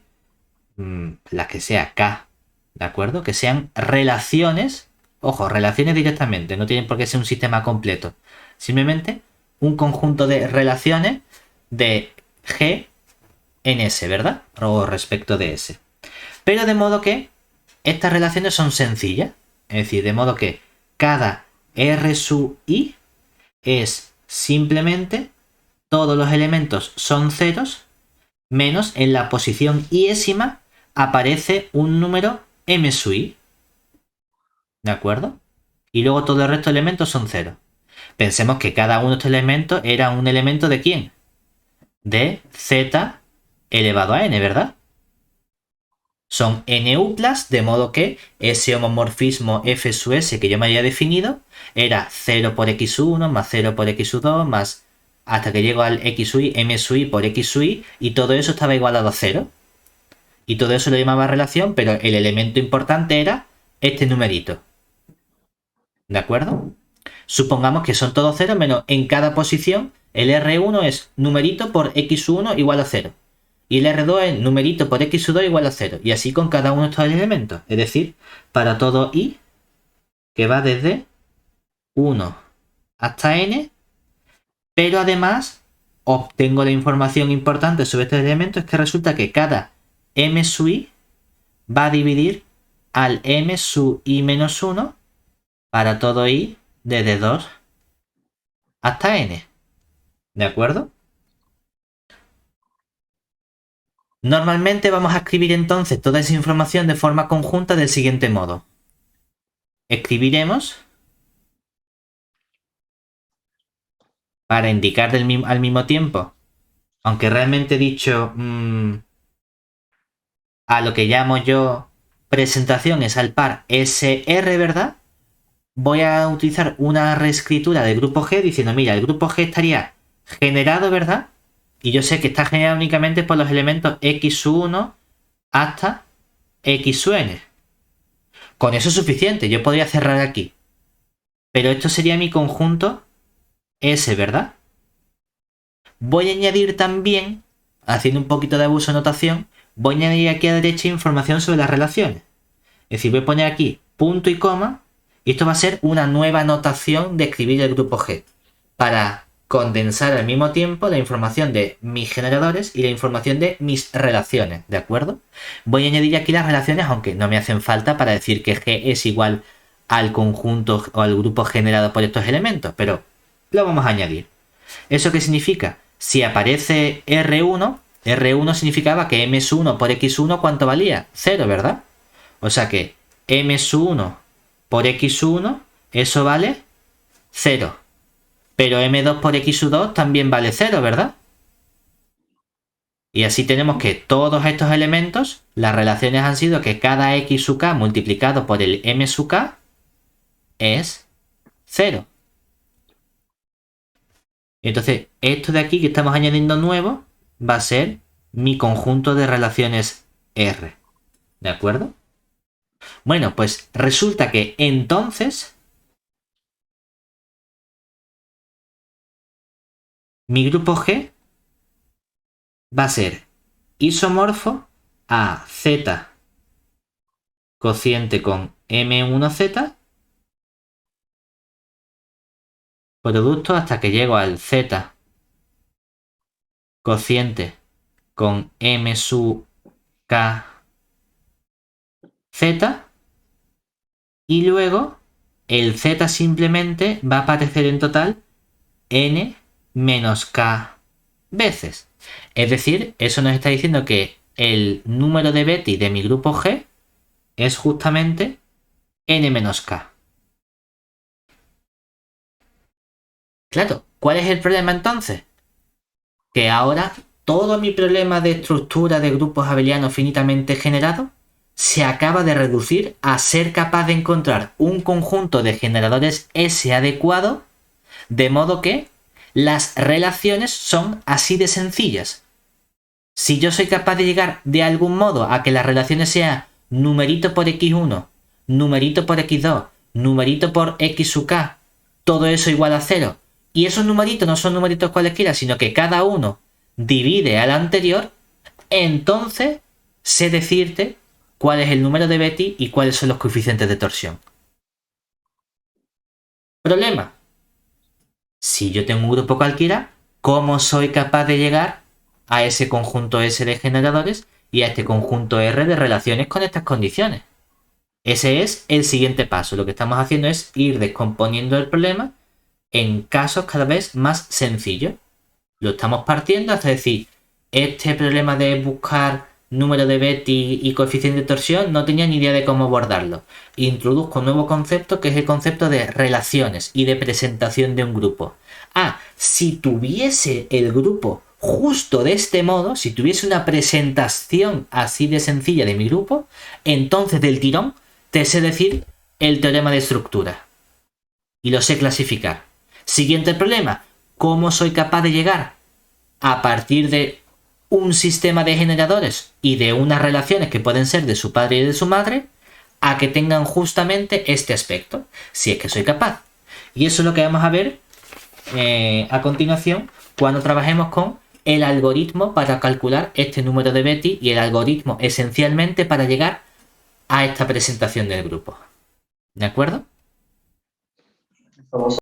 la que sea K, ¿de acuerdo? Que sean relaciones, ojo, relaciones directamente, no tienen por qué ser un sistema completo. Simplemente un conjunto de relaciones de G en S, ¿verdad? O respecto de S. Pero de modo que estas relaciones son sencillas. Es decir, de modo que cada R sub I es simplemente todos los elementos son ceros, menos en la posición iésima aparece un número M sub I. ¿De acuerdo? Y luego todo el resto de elementos son ceros. Pensemos que cada uno de estos elementos era un elemento de ¿quién? De Z elevado a n, ¿verdad? Son n uplas, de modo que ese homomorfismo f sub s que yo me había definido era 0 por x1 más 0 por x2 más hasta que llego al x sub i, m sub i por x sub i, y todo eso estaba igualado a 0. Y todo eso lo llamaba relación, pero el elemento importante era este numerito. ¿De acuerdo? Supongamos que son todos 0 menos en cada posición el R1 es numerito por x1 igual a 0. Y el R2 es numerito por x2 igual a 0. Y así con cada uno de estos elementos. Es decir, para todo i, que va desde 1 hasta n, pero además obtengo la información importante sobre estos elementos, es que resulta que cada m sub i va a dividir al m sub i menos 1 para todo i desde 2 hasta n. ¿De acuerdo? Normalmente vamos a escribir entonces toda esa información de forma conjunta del siguiente modo. Escribiremos para indicar al mismo tiempo, aunque realmente he dicho a lo que llamo yo presentación es al par SR, ¿verdad? Voy a utilizar una reescritura del grupo G diciendo, mira, el grupo G estaría generado, ¿verdad? Y yo sé que está generado únicamente por los elementos x1 hasta xn. Con eso es suficiente, yo podría cerrar aquí. Pero esto sería mi conjunto S, ¿verdad? Voy a añadir también, haciendo un poquito de abuso de notación, voy a añadir aquí a la derecha información sobre las relaciones. Es decir, voy a poner aquí punto y coma, y esto va a ser una nueva notación de escribir el grupo G, para condensar al mismo tiempo la información de mis generadores y la información de mis relaciones, ¿de acuerdo? Voy a añadir aquí las relaciones, aunque no me hacen falta para decir que G es igual al conjunto o al grupo generado por estos elementos, pero lo vamos a añadir. ¿Eso qué significa? Si aparece R1, R1 significaba que M1 por X1, ¿cuánto valía? 0, ¿verdad? O sea que M1 por X1, eso vale 0. Pero M2 por X2 también vale 0, ¿verdad? Y así tenemos que todos estos elementos, las relaciones han sido que cada X sub K multiplicado por el M sub K es 0. Entonces, esto de aquí que estamos añadiendo nuevo va a ser mi conjunto de relaciones R. ¿De acuerdo? Bueno, pues resulta que entonces mi grupo G va a ser isomorfo a Z cociente con M1Z producto hasta que llego al Z cociente con M sub K Z, y luego el Z simplemente va a aparecer en total N menos K veces. Es decir, eso nos está diciendo que el número de Betti de mi grupo G es justamente N menos K. Claro, ¿cuál es el problema entonces? Que ahora todo mi problema de estructura de grupos abelianos finitamente generados se acaba de reducir a ser capaz de encontrar un conjunto de generadores S adecuado, de modo que las relaciones son así de sencillas. Si yo soy capaz de llegar de algún modo a que las relaciones sean numerito por x1, numerito por x2, numerito por x sub k, todo eso igual a 0, y esos numeritos no son numeritos cualesquiera, sino que cada uno divide al anterior, entonces sé decirte cuál es el número de Betti y cuáles son los coeficientes de torsión. Problema. Si yo tengo un grupo cualquiera, ¿cómo soy capaz de llegar a ese conjunto S de generadores y a este conjunto R de relaciones con estas condiciones? Ese es el siguiente paso. Lo que estamos haciendo es ir descomponiendo el problema en casos cada vez más sencillos. Lo estamos partiendo hasta decir, este problema de buscar número de Betti y coeficiente de torsión no tenía ni idea de cómo abordarlo. Introduzco un nuevo concepto que es el concepto de relaciones y de presentación de un grupo. Si tuviese el grupo justo de este modo, si tuviese una presentación así de sencilla de mi grupo, entonces del tirón te sé decir el teorema de estructura y lo sé clasificar. Siguiente problema, ¿cómo soy capaz de llegar a partir de un sistema de generadores y de unas relaciones que pueden ser de su padre y de su madre a que tengan justamente este aspecto? Si es que soy capaz. Y eso es lo que vamos a ver a continuación cuando trabajemos con el algoritmo para calcular este número de Betti y el algoritmo esencialmente para llegar a esta presentación del grupo. ¿De acuerdo? Vamos